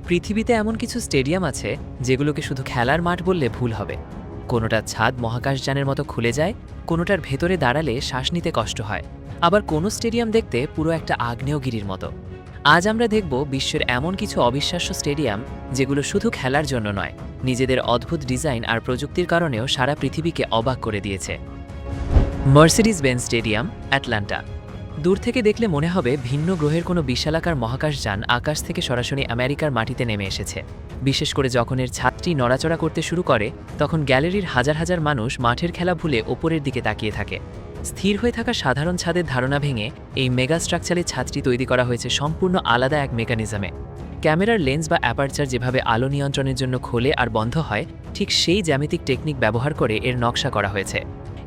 পৃথিবীতে এমন কিছু স্টেডিয়াম আছে যেগুলোকে শুধু খেলার মাঠ বললে ভুল হবে। কোনোটার ছাদ মহাকাশযানের মতো খুলে যায়, কোনোটার ভেতরে দাঁড়ালে শ্বাস নিতে কষ্ট হয়, আবার কোনো স্টেডিয়াম দেখতে পুরো একটা আগ্নেয়গিরির মতো। আজ আমরা দেখব বিশ্বের এমন কিছু অবিশ্বাস্য স্টেডিয়াম যেগুলো শুধু খেলার জন্য নয়, নিজেদের অদ্ভুত ডিজাইন আর প্রযুক্তির কারণেও সারা পৃথিবীকে অবাক করে দিয়েছে। Mercedes Benz stadium, Atlanta. দূর থেকে দেখলে মনে হবে ভিন্ন গ্রহের কোনো বিশালাকার মহাকাশযান আকাশ থেকে সরাসরি আমেরিকার মাটিতে নেমে এসেছে। বিশেষ করে যখন এর ছাদটি নড়াচড়া করতে শুরু করে, তখন গ্যালারির হাজার হাজার মানুষ মাঠের খেলা ভুলে ওপরের দিকে তাকিয়ে থাকে। স্থির হয়ে থাকা সাধারণ ছাদের ধারণা ভেঙে এই মেগা স্ট্রাকচারের ছাদটি তৈরি করা হয়েছে সম্পূর্ণ আলাদা এক মেকানিজমে। ক্যামেরার লেন্স বা অ্যাপারচার যেভাবে আলো নিয়ন্ত্রণের জন্য খোলে আর বন্ধ হয়, ঠিক সেই জ্যামিতিক টেকনিক ব্যবহার করে এর নকশা করা হয়েছে।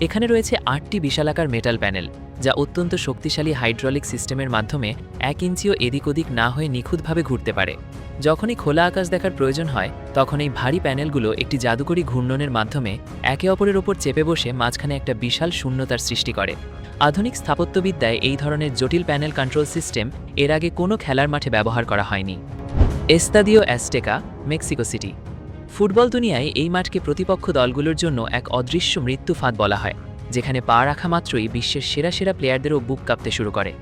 এখানে রয়েছে ৮টি বিশালাকার মেটাল প্যানেল, যা অত্যন্ত শক্তিশালী হাইড্রোলিক সিস্টেমের মাধ্যমে ১ ইঞ্চিও এদিক ওদিক না হয়ে নিখুঁতভাবে ঘুরতে পারে। যখনই খোলা আকাশ দেখার প্রয়োজন হয়, তখন এই ভারী প্যানেলগুলো একটি জাদুকরী ঘূর্ণনের মাধ্যমে একে অপরের ওপর চেপে বসে মাঝখানে একটা বিশাল শূন্যতার সৃষ্টি করে। আধুনিক স্থাপত্যবিদ্যায় এই ধরনের জটিল প্যানেল কন্ট্রোল সিস্টেম এর আগে কোনো খেলার মাঠে ব্যবহার করা হয়নি। Estadio Azteca, Mexico City. Football দুনিয়ায় এই মাঠকে প্রতিপক্ষ দলগুলোর জন্য এক অদৃশ্য মৃত্যু ফাঁদ বলা হয়, যেখানে পা রাখা মাত্রই বিশ্বের সেরা সেরা প্লেয়ারদেরও বুক কাঁপতে শুরু করে।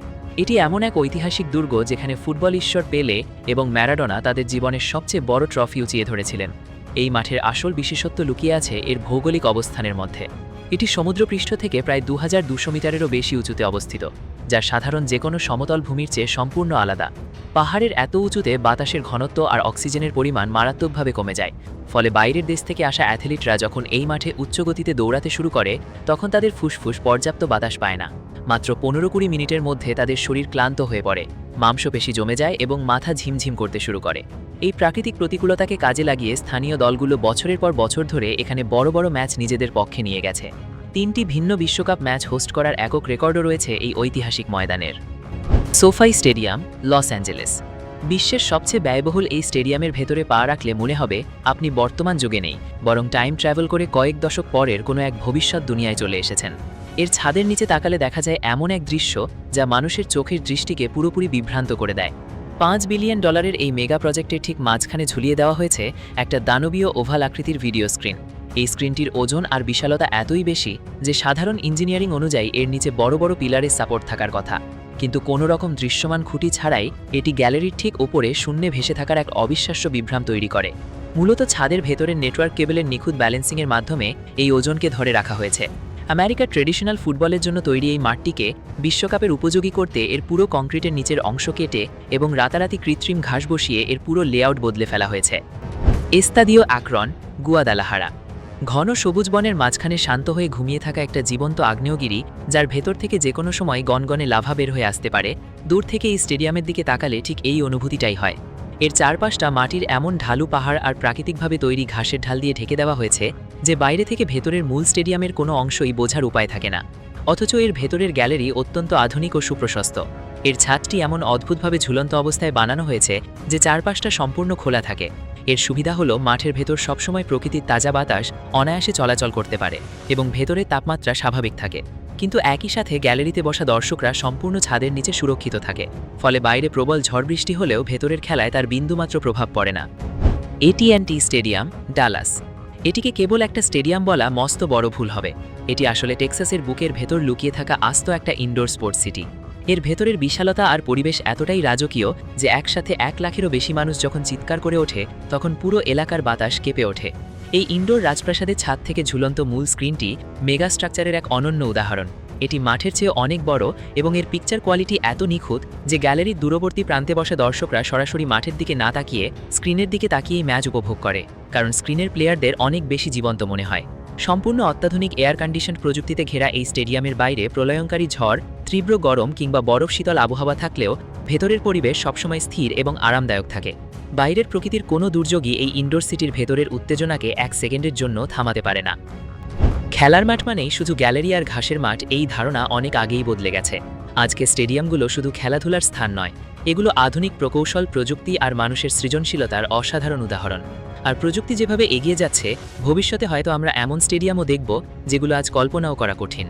এটি এমন এক ঐতিহাসিক দুর্গ যেখানে ফুটবল ঈশ্বর পেলে এবং ম্যারাডোনা তাদের জীবনের সবচেয়ে বড় ট্রফি উঁচিয়ে ধরেছিলেন। এই মাঠের আসল বিশেষত্ব লুকিয়ে আছে এর ভৌগোলিক অবস্থানের মধ্যে। এটি সমুদ্রপৃষ্ঠ থেকে প্রায় ২২০০ মিটারেরও বেশি উঁচুতে অবস্থিত, যা সাধারণ যে কোনো সমতল ভূমির চেয়ে সম্পূর্ণ আলাদা। পাহাড়ের এত উঁচুতে বাতাসের ঘনত্ব আর অক্সিজেনের পরিমাণ মারাত্মকভাবে কমে যায়, ফলে বাইরের দেশ থেকে আসা অ্যাথলিটরা যখন এই মাঠে উচ্চগতিতে দৌড়াতে শুরু করে, তখন তাদের ফুসফুস পর্যাপ্ত বাতাস পায় না। মাত্র ১৫-২০ মিনিটের মধ্যে তাদের শরীর ক্লান্ত হয়ে পড়ে, মাংসপেশি জমে যায় এবং মাথা ঝিমঝিম করতে শুরু করে। এই প্রাকৃতিক প্রতিকূলতাকে কাজে লাগিয়ে স্থানীয় দলগুলো বছরের পর বছর ধরে এখানে বড় বড় ম্যাচ নিজেদের পক্ষে নিয়ে গেছে। ৩টি ভিন্ন বিশ্বকাপ ম্যাচ হোস্ট করার একক রেকর্ডও রয়েছে এই ঐতিহাসিক ময়দানের। সোফাই স্টেডিয়াম, লস অ্যাঞ্জেলেস। বিশ্বের সবচেয়ে ব্যয়বহুল এই স্টেডিয়ামের ভেতরে পা রাখলে মনে হবে আপনি বর্তমান যুগে নেই, বরং টাইম ট্রাভেল করে কয়েক দশক পরের কোনো এক ভবিষ্যৎ দুনিয়ায় চলে এসেছেন। এর ছাদের নিচে তাকালে দেখা যায় এমন এক দৃশ্য যা মানুষের চোখের দৃষ্টিকে পুরোপুরি বিভ্রান্ত করে দেয়। $৫ বিলিয়ন এই মেগা প্রজেক্টের ঠিক মাঝখানে ঝুলিয়ে দেওয়া হয়েছে একটা দানবীয় ওভাল আকৃতির ভিডিও স্ক্রিন। এই স্ক্রিনটির ওজন আর বিশালতা এতই বেশি যে সাধারণ ইঞ্জিনিয়ারিং অনুযায়ী এর নিচে বড় বড় পিলারের সাপোর্ট থাকার কথা, কিন্তু কোনো রকম দৃশ্যমান খুঁটি ছাড়াই এটি গ্যালারির ঠিক ওপরে শূন্যে ভেসে থাকার এক অবিশ্বাস্য বিভ্রাম তৈরি করে। মূলত ছাদের ভেতরের নেটওয়ার্ক কেবলের নিখুঁত ব্যালেন্সিংয়ের মাধ্যমে এই ওজনকে ধরে রাখা হয়েছে। আমেরিকার ট্রেডিশনাল ফুটবলের জন্য তৈরি এই মাঠটিকে বিশ্বকাপের উপযোগী করতে এর পুরো কংক্রিটের নিচের অংশ কেটে এবং রাতারাতি কৃত্রিম ঘাস বসিয়ে এর পুরো লেআউট বদলে ফেলা হয়েছে। এস্তাদিও অ্যাকরন, গুয়াদালাহারা। ঘন সবুজ বনের মাঝখানে শান্ত হয়ে ঘুমিয়ে থাকা একটা জীবন্ত আগ্নেয়গিরি, যার ভেতর থেকে যে কোনো সময় গনগনে লাভা বের হয়ে আসতে পারে। দূর থেকে এই স্টেডিয়ামের দিকে তাকালে ঠিক এই অনুভূতিটাই হয়। এর চারপাশটা মাটির এমন ঢালু পাহাড় আর প্রাকৃতিকভাবে তৈরি ঘাসের ঢাল দিয়ে ঢেকে দেওয়া হয়েছে যে বাইরে থেকে ভেতরের মূল স্টেডিয়ামের কোনো অংশই বোঝার উপায় থাকে না। অথচ এর ভেতরের গ্যালারি অত্যন্ত আধুনিক ও সুপ্রশস্ত। এর ছাদটি এমন অদ্ভুতভাবে ঝুলন্ত অবস্থায় বানানো হয়েছে যে চারপাশটা সম্পূর্ণ খোলা থাকে। এর সুবিধা হলো মাঠের ভেতর সবসময় প্রকৃতির তাজা বাতাস অনায়াসে চলাচল করতে পারে এবং ভেতরের তাপমাত্রা স্বাভাবিক থাকে। কিন্তু একই সাথে গ্যালারিতে বসা দর্শকরা সম্পূর্ণ ছাদের নিচে সুরক্ষিত থাকে, ফলে বাইরে প্রবল ঝড় বৃষ্টি হলেও ভেতরের খেলায় তার বিন্দুমাত্র প্রভাব পড়ে না। AT&T stadium, Dallas. এটিকে কেবল একটা স্টেডিয়াম বলা মস্ত বড় ভুল হবে। এটি আসলে টেক্সাসের বুকের ভেতর লুকিয়ে থাকা আস্ত একটা ইনডোর স্পোর্টস সিটি। এর ভেতরের বিশালতা আর পরিবেশ এতটাই রাজকীয় যে একসাথে ১ লাখেরও বেশি মানুষ যখন চিৎকার করে ওঠে, তখন পুরো এলাকার বাতাস কেঁপে ওঠে। এই ইনডোর রাজপ্রাসাদের ছাদ থেকে ঝুলন্ত মূল স্ক্রিনটি মেগা স্ট্রাকচারের এক অনন্য উদাহরণ। এটি মাঠের চেয়ে অনেক বড় এবং এর পিকচার কোয়ালিটি এত নিখুঁত যে গ্যালারির দূরবর্তী প্রান্তে বসা দর্শকরা সরাসরি মাঠের দিকে না তাকিয়ে স্ক্রিনের দিকে তাকিয়েই ম্যাচ উপভোগ করে, কারণ স্ক্রিনের প্লেয়ারদের অনেক বেশি জীবন্ত মনে হয়। সম্পূর্ণ অত্যাধুনিক এয়ার কন্ডিশন প্রযুক্তিতে ঘেরা এই স্টেডিয়ামের বাইরে প্রলয়ঙ্কারী ঝড়, তীব্র গরম কিংবা বরফ শীতল আবহাওয়া থাকলেও ভেতরের পরিবেশ সবসময় স্থির এবং আরামদায়ক থাকে। বাইরের প্রকৃতির কোনো দুর্যোগই এই ইনডোর সিটির ভেতরের উত্তেজনাকে ১ সেকেন্ডের জন্য থামাতে পারে না। খেলার মাঠ মানেই শুধু গ্যালারি আর ঘাসের মাঠ, এই ধারণা অনেক আগেই বদলে গেছে। আজকে স্টেডিয়ামগুলো শুধু খেলাধুলার স্থান নয়, এগুলো আধুনিক প্রকৌশল, প্রযুক্তি আর মানুষের সৃজনশীলতার অসাধারণ উদাহরণ। আর প্রযুক্তি যেভাবে এগিয়ে যাচ্ছে, ভবিষ্যতে হয়তো আমরা এমন স্টেডিয়ামও দেখব যেগুলো আজ কল্পনাও করা কঠিন।